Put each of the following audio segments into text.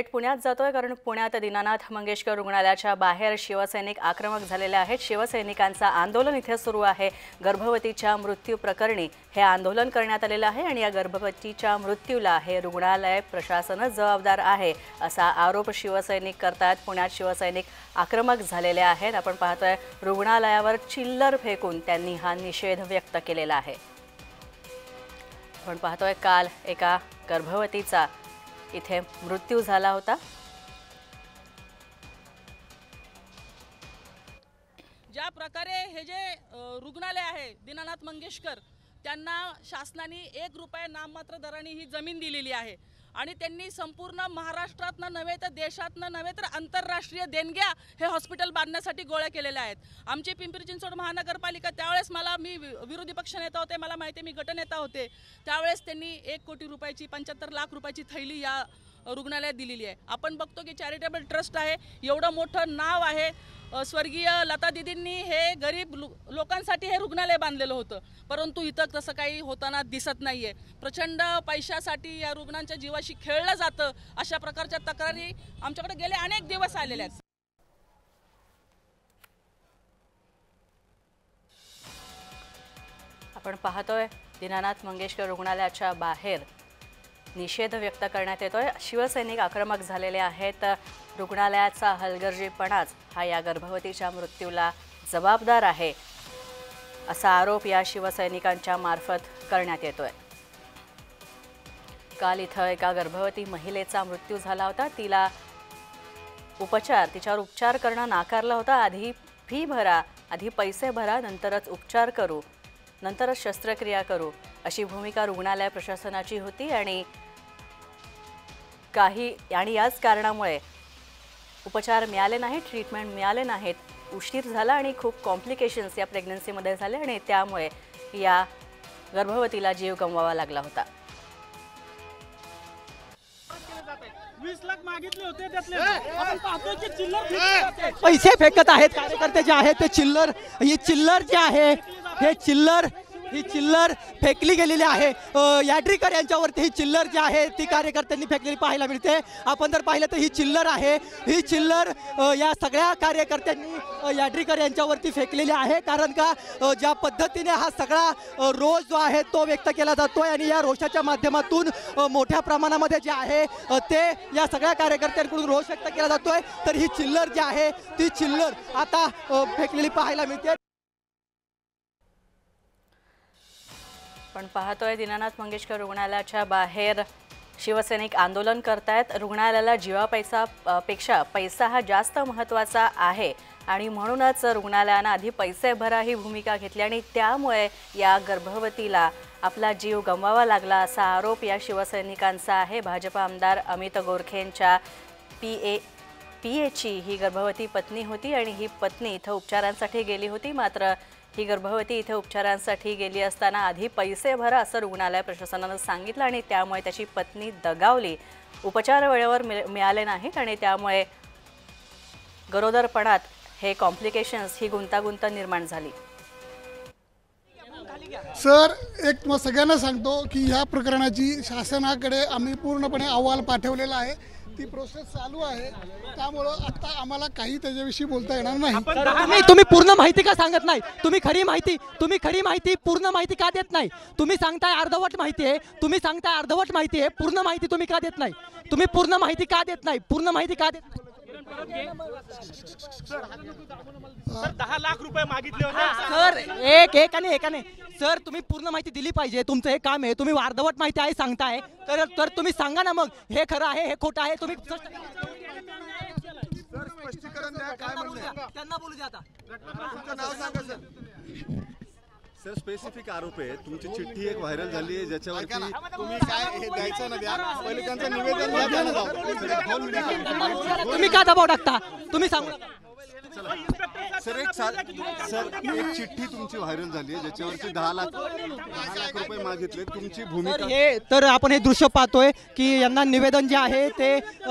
थेट पुण्यात जातोय कारण पुण्यात दीनानाथ मंगेशकर रुग्णालयाच्या बाहेर शिवसैनिक आक्रमक झालेले आहेत। शिवसैनिकांचं आंदोलन इथे सुरू आहे। गर्भवतीच्या मृत्यू प्रकरणी हे आंदोलन करण्यात आलेलं आहे आणि या गर्भवतीच्या मृत्यूला हे रुग्णालय प्रशासनच जबाबदार आहे असा आरोप शिवसैनिक करतात। पुण्यात शिवसैनिक आक्रमक झालेले आहेत। आपण पाहतोय रुग्णालयावर चिल्लर फेकून त्यांनी हा निषेध व्यक्त केलेला आहे। आपण पाहतोय काल एका गर्भवतीचा इथे मृत्यू झाला होता। ज्या प्रकारे हे जे रुग्णालय आहे दीनानाथ मंगेशकर त्यांना शासनाने 1 रुपया नाममात्र दराने ही जमीन दिलेली आहे आणि त्यांनी संपूर्ण महाराष्ट्रातनं नव्हे तर देशातनं नव्हे तर आंतरराष्ट्रीय देणग्या हे हॉस्पिटल बांधण्यासाठी गोळा केलेल्या आहेत। आमची पिंपरी चिंचवड महानगरपालिका त्यावेळेस मी विरोधी पक्षनेता होते, मला माहिती आहे, मी गटनेता होते, त्यावेळेस त्यांनी 1 कोटी रुपयाची 75 लाख रुपयाची थैली या रुग्णालयात दिलेली आहे। आपण बघतो की चॅरिटेबल ट्रस्ट आहे, एवढं मोठं नाव आहे। स्वर्गीय लता दीदींनी हे गरीब लोकांसाठी हे रुग्णालय बांधलेलं होतं, परंतु इथं तसं काही होताना दिसत नाहीये। प्रचंड पैशासाठी या रुग्णांच्या जीवाशी खेळलं जातं अशा प्रकारच्या तक्रारी आमच्याकडे गेले अनेक दिवस आलेल्या आहेत। आपण पाहतोय दीनानाथ मंगेशकर रुग्णालयाच्या बाहेर निषेध व्यक्त करण्यात येतोय। शिवसैनिक आक्रमक झालेले आहेत। रुग्णालयाचा हलगर्जीपणाच हा या गर्भवतीच्या मृत्यूला जबाबदार आहे असा आरोप या शिवसैनिकांच्या मार्फत करण्यात येतोय। काल इथं एका गर्भवती महिलेचा मृत्यू झाला होता। तिच्यावर उपचार करणं नाकारलं होतं। आधी फी भरा, आधी पैसे भरा, नंतरच उपचार करू, नंतरच शस्त्रक्रिया करू अशी भूमिका रुग्णालय प्रशासनाची होती आणि याच कारणामुळे उपचार मिळाले नाहीत, ट्रीटमेंट मिळाले नाहीत, उशीर झाला आणि खूप कॉम्प्लिकेशन्स या प्रेग्नन्सीमध्ये झाले आणि त्यामुळे या गर्भवतीला जीव गमवावा लागला होता। 20 लाख मागितले होते, त्यातले आपण पाहतो की चिल्लर पैसे फेकत आहेत कार्यकर्ते जे आहेत ते चिल्लर, ही चिल्लर जे आहे ही चिल्लर फेकली गेलेली आहे। याड्रीकर यांच्यावरती ही चिल्लर जी आहे ती कार्यकर्त्यांनी फेकलेली पाहायला मिळते। आपण जर पाहिलं तर ही चिल्लर आहे, ही चिल्लर या सगळ्या कार्यकर्त्यांनी याड्रीकर यांच्यावरती फेकलेली आहे। कारण का ज्या पद्धतीने हा सगळा रोष जो आहे तो व्यक्त केला जातोय आणि या रोषाच्या माध्यमातून मोठ्या प्रमाणामध्ये जे आहे ते या सगळ्या कार्यकर्त्यांकडून रोष व्यक्त केला जातोय। तर ही चिल्लर जी आहे ती चिल्लर आता फेकलेली पाहायला मिळते। पण पाहतोय दीनानाथ मंगेशकर रुग्णालयाच्या बाहेर शिवसैनिक आंदोलन करतायत। रुग्णालयाला जीवापेक्षा पैसा हा जास्त महत्त्वाचा आहे आणि म्हणूनच रुग्णालयानं आधी पैसे भरा ही भूमिका घेतली आणि त्यामुळे या गर्भवतीला आपला जीव गमवावा लागला असा आरोप या शिवसैनिकांचा आहे। भाजपा आमदार अमित गोरखेंच्या पीएची ही गर्भवती पत्नी होती आणि ही पत्नी इथं उपचारांसाठी गेली होती। मात्र ही गर्भवती इथे उपचारांसाठी गेली असताना आधी पैसे भरा असं रुग्णालय प्रशासनानं सांगितलं आणि त्यामुळे त्याची पत्नी दगावली। उपचार वेळेवर मिळाले नाहीत आणि त्यामुळे गरोदरपणात हे कॉम्प्लिकेशन्स, ही गुंतागुंत निर्माण झाली। सर, एक मग सगळ्यांना सांगतो की ह्या प्रकरणाची शासनाकडे आम्ही पूर्णपणे अहवाल पाठवलेला आहे, ती प्रोसेस चालू आहे, त्यामुळं आता आम्हाला काही त्याच्याविषयी बोलता येणार नाही। तुम्ही पूर्ण माहिती का सांगत नाही? तुम्ही खरी माहिती पूर्ण माहिती का देत नाही? तुम्ही सांगताय अर्धवट माहिती आहे, पूर्ण माहिती तुम्ही का देत नाही? तुम्ही पूर्ण माहिती का देत नाही? सर 10 लाख रुपये मागितले होते सर। एकाने सर, तुम्ही पूर्ण माहिती दिली पाहिजे, तुमचं हे काम आहे। तुम्ही अर्धवट माहिती आहे सांगताय तर तुम्ही सांगा ना मग, हे खरं आहे हे खोटं आहे। तुम्ही स्पष्टीकरण द्या, काय म्हणणं त्यांना बोलू द्या। आता तुमचं नाव सांगा सर। सर, स्पेसिफिक आरोप आहे, तुमची चिठ्ठी एक व्हायरल झाली आहे ज्याच्यावरती तुम्ही काय हे द्यायचं ना द्या, पहिले त्यांचं निवेदन द्या ना। तुम्ही का दबाव टाकता? तुम्ही सांगू नका। सर एक चिठ्ठी तुमची व्हायरल झाली आहे ज्याच्यावरती 10 लाख रुपये मागितले, तुमची भूमिका तर आपण हे दृश्य पाहतोय की यांना निवेदन जे आहे ते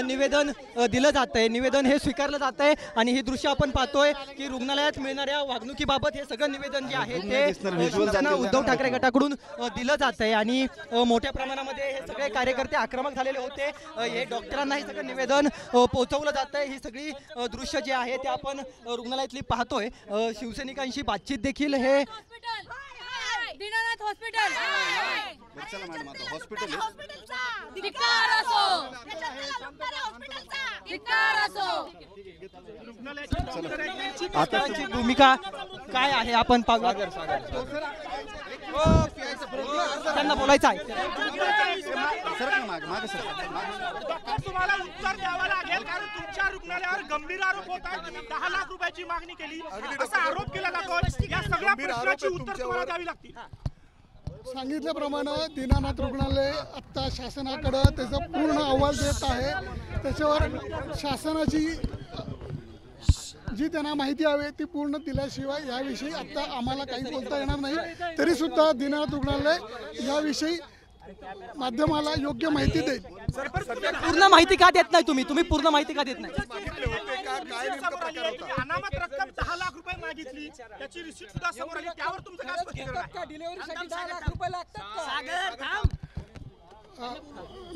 निवेदन दिलं जात आहे, निवेदन हे स्वीकारलं जात आहे आणि ही दृश्य आपण पाहतोय की रुग्णालयात मिळणाऱ्या वागणुकीबाबत हे सगळं निवेदन जे आहे ते शिवसेना उद्धव ठाकरे गटाकडून दिलं जात आहे आणि मोठ्या प्रमाणामध्ये हे सगळे कार्यकर्ते आक्रमक झालेले होते. हे डॉक्टरांना हे सगळं निवेदन पोहोचवलं जात आहे. ही सगळी दृश्य जे आहे ते आपण रुग्णालयातली पाहतोय. शिवसैनिकांशी बातचीत देखील हे दीनानाथ हॉस्पिटल चला मॅडम आता हॉस्पिटल आता भूमिका काय आहे आपण पाहूया. त्यांना बोलायचं आहे. तुम्हाला उत्तर द्यावं लागेल कारण तुमच्या रुग्णालयावर गंभीर आरोप होत आहे. 10 लाख रुपयाची मागणी केली असा आरोप केला जातो. या सगळ्या प्रश्नाची उत्तर तुम्हाला द्यावी लागतील. सांगितल्याप्रमाणे दीनानाथ रुग्णालय आत्ता शासनाकडं त्याचा पूर्ण अहवाल देत आहे. त्याच्यावर शासनाची जी त्यांना माहिती हवी ती पूर्ण दिल्याशिवाय याविषयी आत्ता आम्हाला काही बोलता येणार नाही. तरी सुद्धा दीनानाथ रुग्णालय याविषयी माध्यमाला योग्य माहिती देईल. पूर्ण माहिती का देत नाही तुम्ही पूर्ण माहिती का देत नाही? अनामत रक्कम 10 लाख रुपये मागितली त्याची रिसिप्ट सुद्धा समोर आली. त्यावर तुमचं काय स्पष्टीकरण आहे?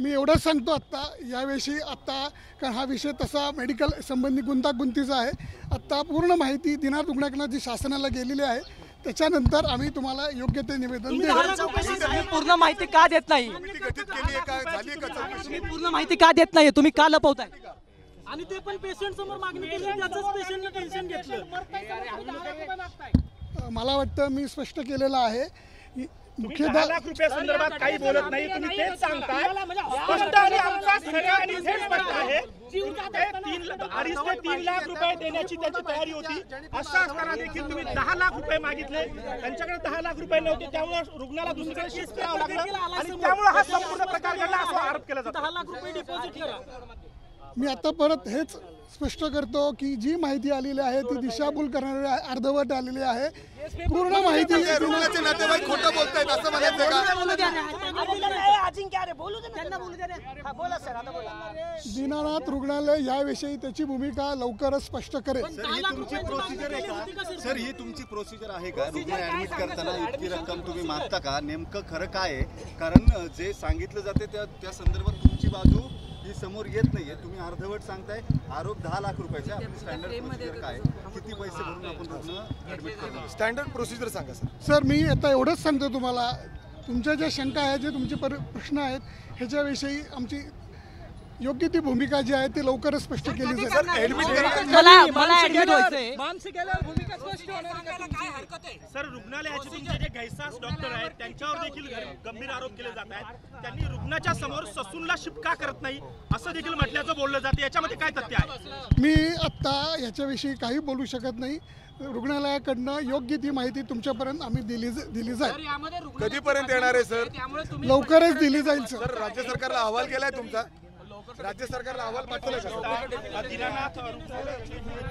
मी एवढंच सांगतो आत्ता याविषयी आत्ता कारण हा विषय तसा मेडिकल संबंधी गुंतागुंतीचा आहे. आत्ता पूर्ण माहिती दीनानाथ रुग्णालयाकडनं जी शासनाला गेलेली आहे त्याच्यानंतर आम्ही तुम्हाला योग्य ते निवेदन देऊ. पूर्ण माहिती का देत नाही? पूर्ण माहिती का देत नाही? तुम्ही का लपवताय? आणि ते पण पेशंट समोर मागणी केली त्याचंच पेशंटने टेन्शन घेतलं. मला वाटतं मी स्पष्ट केलेलं आहे. मुख्य 10 लाख रुपये संदर्भात काही बोलत नाही. तुम्ही तेच सांगताय स्पष्ट आणि आमचा खरं आणि थेट स्पष्ट आहे. 2.5 ते 3 लाख रुपये देण्याची त्याची तयारी होती. असं असताना देखील तुम्ही 10 लाख रुपये मागितले. त्यांच्याकडे 10 लाख रुपये नव्हते त्यामुळे रुग्णाला दुसरीकडे शिफ्ट करावं लागलं आणि त्यामुळे हा संपूर्ण प्रकार घडला असा आरोप केला जातो. 10 लाख रुपये डिपॉझिट करा. मी आता परत हेच स्पष्ट करतो की जी माहिती आलेली आहे ती दिशाभूल करणारी अर्धवट आलेली आहे. पूर्ण माहिती रुग्णाचे नातेवाईक खोटं बोलतायत असं म्हणायचं दीनानाथ रुग्णालय याविषयी त्याची भूमिका लवकरच स्पष्ट करेल. सर ही तुमची प्रोसिजर आहे का? सर ही तुमची प्रोसिजर आहे का? रुग्ण ऍडमिट करताना इतकी रक्कम तुम्ही मागता का? नेमकं खरं काय आहे? कारण जे सांगितलं जाते त्या संदर्भात तुमची बाजू ही समोर येत नाहीये. तुम्ही अर्धवट सांगताय. आरोप 10 लाख रुपयाचे. आपली स्टँडर्ड प्रोसिजर काय? किती पैसे भरून आपण रुग्ण ऍडमिट करतो? स्टँडर्ड प्रोसिजर सांगा सर. सर मी आता एवढंच सांगतो तुम्हाला तुमच्या ज्या शंका आहेत जे तुमचे प्रश्न आहेत ह्याच्याविषयी आमची योग्य ती भूमिका जी आहे ती लवकरच स्पष्ट केली जाईल. सर रुग्णालयाचे तुमचे जे घैसास डॉक्टर आहेत त्यांच्यावर देखील गंभीर आरोप केले जात आहेत. त्यांनी रुग्णाच्या समोर ससूनला शिफ्ट का करत नाही असं देखील म्हटल्याचं बोललं जातं. याच्यामध्ये काय तथ्य आहे? मी आत्ता याच्याविषयी काही बोलू शकत नाही. रुग्णालयाकडनं योग्य ती माहिती तुमच्यापर्यंत आम्ही दिली जाईल. कधीपर्यंत येणार आहे सर? लवकरच दिली जाईल सर. राज्य सरकारला अहवाल केलाय तुमचा? राज्य सरकारला अहवाल पाठवला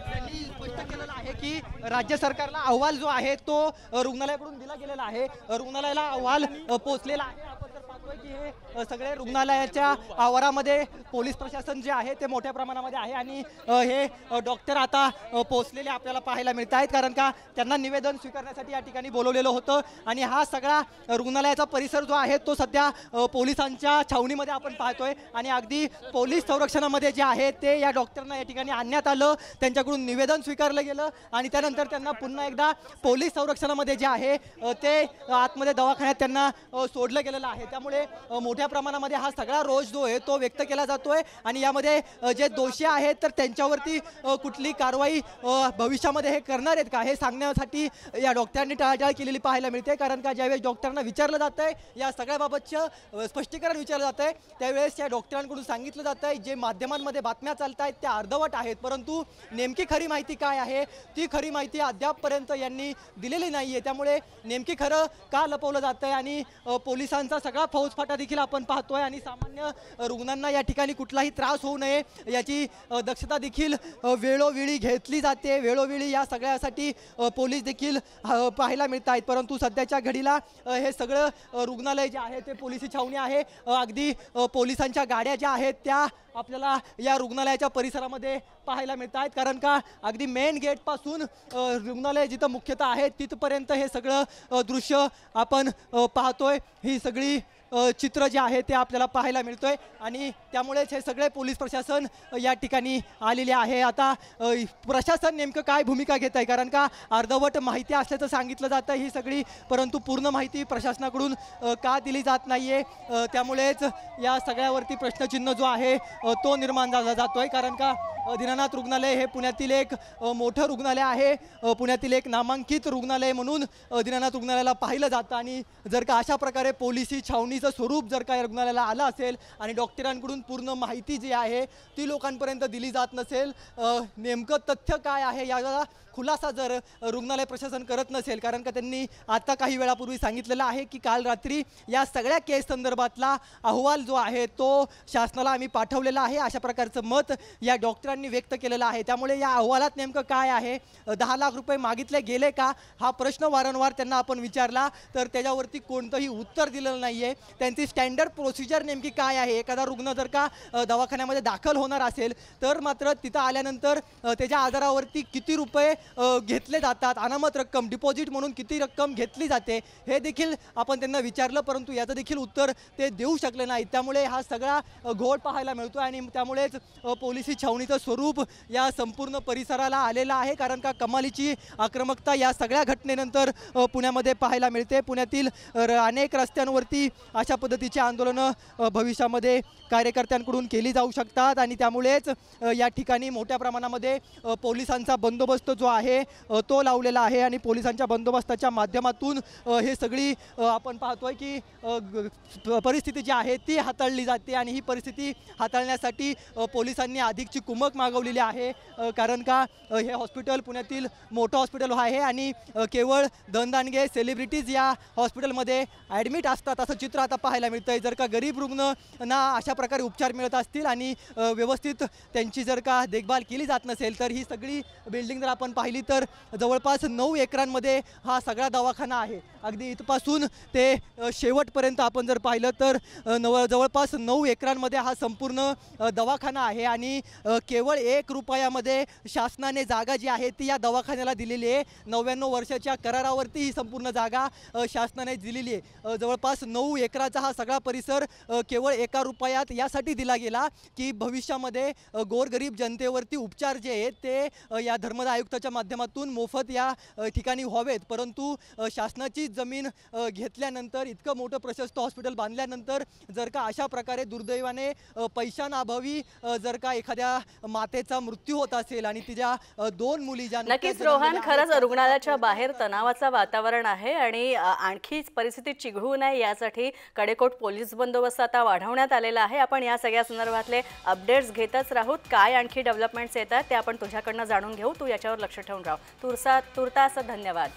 त्यांनी स्पष्ट केलेलं आहे की राज्य सरकारला अहवाल जो आहे तो रुग्णालयाकडून दिला गेलेला आहे. रुग्णालयाला अहवाल पोहोचलेला आहे. आपण जर पाहतोय की हे सगळे रुग्णालयाच्या आवारामध्ये पोलीस प्रशासन जे आहे ते मोठ्या प्रमाणामध्ये आहे आणि हे डॉक्टर आता पोहोचलेले आपल्याला पाहायला मिळत आहेत. कारण का त्यांना निवेदन स्वीकारण्यासाठी या ठिकाणी बोलवलेलं होतं आणि हा सगळा रुग्णालयाचा परिसर जो आहे तो सध्या पोलिसांच्या छावणीमध्ये आपण पाहतोय आणि अगदी पोलीस संरक्षणामध्ये जे आहे ते या डॉक्टरांना या ठिकाणी आणण्यात आलं. त्यांच्याकडून निवेदन स्वीकारलं गेलं आणि त्यानंतर त्यांना पुन्हा एकदा पोलीस संरक्षणामध्ये जे आहे ते आतमध्ये दवाखान्यात त्यांना सोडलं गेलेलं आहे. त्यामुळे मोठ्या प्रमाणामध्ये हा सगळा रोष जो आहे तो व्यक्त केला जातोय आणि यामध्ये जे दोषी आहेत तर त्यांच्यावरती कुठली कारवाई भविष्यामध्ये हे करणार आहेत का हे सांगण्यासाठी या डॉक्टरांनी टाळाटाळ केलेली पाहायला मिळते. कारण का ज्यावेळेस डॉक्टरांना विचारलं जात आहे या सगळ्याबाबतचं स्पष्टीकरण विचारलं जात आहे त्यावेळेस या डॉक्टरांकडून सांगितलं जात आहे जे माध्यमांमध्ये बातम्या चालत आहेत त्या अर्धवट आहेत. परंतु नेमकी खरी माहिती काय आहे ती खरी माहिती अद्यापपर्यंत यांनी दिलेली नाही आहे. त्यामुळे नेमकी खरं का लपवलं जात आहे आणि पोलिसांचा सगळा फौज फौजफाटा देखील आपण पाहतोय आणि सामान्य रुग्णांना या ठिकाणी कुठलाही त्रास होऊ नये याची दक्षता देखील वेळोवेळी घेतली जाते। वेळोवेळी या सगळ्यासाठी पोलीस देखील पाहायला मिळत आहेत, परंतु सध्याच्या घडीला हे सगळं रुग्णालय जे आहे ते पोलिसी छावणी आहे। अगदी पोलिसांच्या गाड्या ज्या आहेत त्या आपल्याला या रुग्णालयाच्या परिसरामध्ये पाहायला मिळत आहेत, कारण का अगदी मेन गेटपासून रुग्णालय जिथं मुख्यतः आहे तिथपर्यंत हे सगळं दृश्य आपण पाहतोय। ही सगळी चित्र जे आहे ते आपल्याला पाहायला मिळतोय आणि त्यामुळेच हे सगळे पोलीस प्रशासन या ठिकाणी आलेले आहे। आता प्रशासन नेमकं काय भूमिका घेत आहे, कारण का अर्धवट माहिती असल्याचं सांगितलं जातं ही सगळी, परंतु पूर्ण माहिती प्रशासनाकडून का दिली जात नाहीये, त्यामुळेच या सगळ्यावरती प्रश्नचिन्ह जो आहे तो निर्माण झाला जातोय। कारण का दीनानाथ रुग्णालय हे पुण्यातील एक मोठं रुग्णालय आहे, पुण्यातील एक नामांकित रुग्णालय म्हणून दीनानाथ रुग्णालयाला पाहिलं जातं आणि जर का अशा प्रकारे पोलिसी छावणीचं स्वरूप जर का या रुग्णालयाला आलं असेल आणि डॉक्टरांकडून पूर्ण माहिती जी आहे ती लोकांपर्यंत दिली जात नसेल, नेमकं तथ्य काय आहे याचा खुलासा जर रुग्णालय प्रशासन करत नसेल, कारण का त्यांनी आता काही वेळापूर्वी सांगितलेलं आहे की काल रात्री या सगळ्या केस संदर्भातला अहवाल जो आहे तो शासनाला आम्ही पाठवलेला आहे, अशा प्रकारचं मत या डॉक्टरांनी व्यक्त केलेलं आहे। त्यामुळे या अहवालात नेमकं काय आहे, 10 लाख रुपये मागितले गेले का हा प्रश्न वारंवार त्यांना आपण विचारला तर त्याच्यावरती कोणतंही उत्तर दिलेलं नाही आहे। त्यांची स्टँडर्ड प्रोसिजर नेमकी काय आहे, एखादा रुग्ण जर का दवाखान्यामध्ये दाखल होणार असेल तर मात्र तिथं आल्यानंतर त्याच्या आजारावरती किती रुपये घेतले जातात, अनामत रक्कम डिपॉझिट म्हणून किती रक्कम घेतली जाते हे देखील आपण त्यांना विचारलं, परंतु याचं देखील उत्तर ते देऊ शकले नाही। त्यामुळे हा सगळा घोळ पाहायला मिळतो आणि त्यामुळेच पोलिसी छावणीचं स्वरूप या संपूर्ण परिसराला आलेलं आहे, कारण का कमालीची आक्रमकता या सगळ्या घटनेनंतर पुण्यामध्ये पाहायला मिळते। पुण्यातील अनेक रस्त्यांवरती अशा पद्धतीची आंदोलनं भविष्यामध्ये कार्यकर्त्यांकडून केली जाऊ शकतात आणि त्यामुळेच या ठिकाणी मोठ्या प्रमाणामध्ये पोलिसांचा बंदोबस्त जो आहे तो लावलेला आहे आणि पोलिसांच्या बंदोबस्ताच्या माध्यमातून हे सगळी आपण पाहतोय की परिस्थिती जी आहे ती हाताळली जाते आणि ही परिस्थिती हाताळण्यासाठी पोलिसांनी अधिकची कुमक मागवलेली आहे, कारण का हे हॉस्पिटल पुण्यातील मोठं हॉस्पिटल आहे आणि केवळ धनदानगे सेलिब्रिटीज या हॉस्पिटलमध्ये ॲडमिट असतात असं चित्र आता पाहायला मिळतं आहे। जर का गरीब रुग्णांना अशा प्रकारे उपचार मिळत असतील आणि व्यवस्थित त्यांची जर का देखभाल केली जात नसेल तर ही सगळी बिल्डिंग जर आपण पाहिली तर जवळपास 9 एकरांमध्ये हा सगळा दवाखाना आहे। अगदी इथपासून ते शेवटपर्यंत आपण जर पाहिलं तर जवळपास 9 एकरांमध्ये हा संपूर्ण दवाखाना आहे आणि केवळ 1 रुपयामध्ये शासनाने जागा जी आहे ती या दवाखान्याला दिलेली आहे। 99 वर्षाच्या करारावरती ही संपूर्ण जागा शासनाने दिलेली आहे। जवळपास 9 एकराचा हा सगळा परिसर केवळ 1 रुपयात यासाठी दिला गेला की भविष्यामध्ये गोरगरीब जनतेवरती उपचार जे आहेत ते या धर्मदाय आयुक्ताच्या माध्यमातून मोफत या ठिकाणी व्हावेत, परंतु शासनाची जमीन घेतल्यानंतर इतकं मोठं प्रशस्त हॉस्पिटल बांधल्यानंतर जर का अशा प्रकारे दुर्दैवाने पैशांअभावी जर का एखाद्या मातेचा मृत्यू होत असेल आणि तिच्या 2 मुली ज्या नक्कीच रोहन, खरंच रुग्णालयाच्या बाहेर तणावाचं वातावरण आहे आणि आणखी परिस्थिती चिघळू नये यासाठी कडेकोट पोलीस बंदोबस्त आता वाढवण्यात आलेला आहे। आपण या सगळ्या संदर्भातले अपडेट्स घेतच राहूत, काय आणखी डेव्हलपमेंट्स येतात ते आपण तुझ्याकडनं जाणून घेऊ, तू याच्यावर लक्ष ठेवून राहा। तुर्तास धन्यवाद।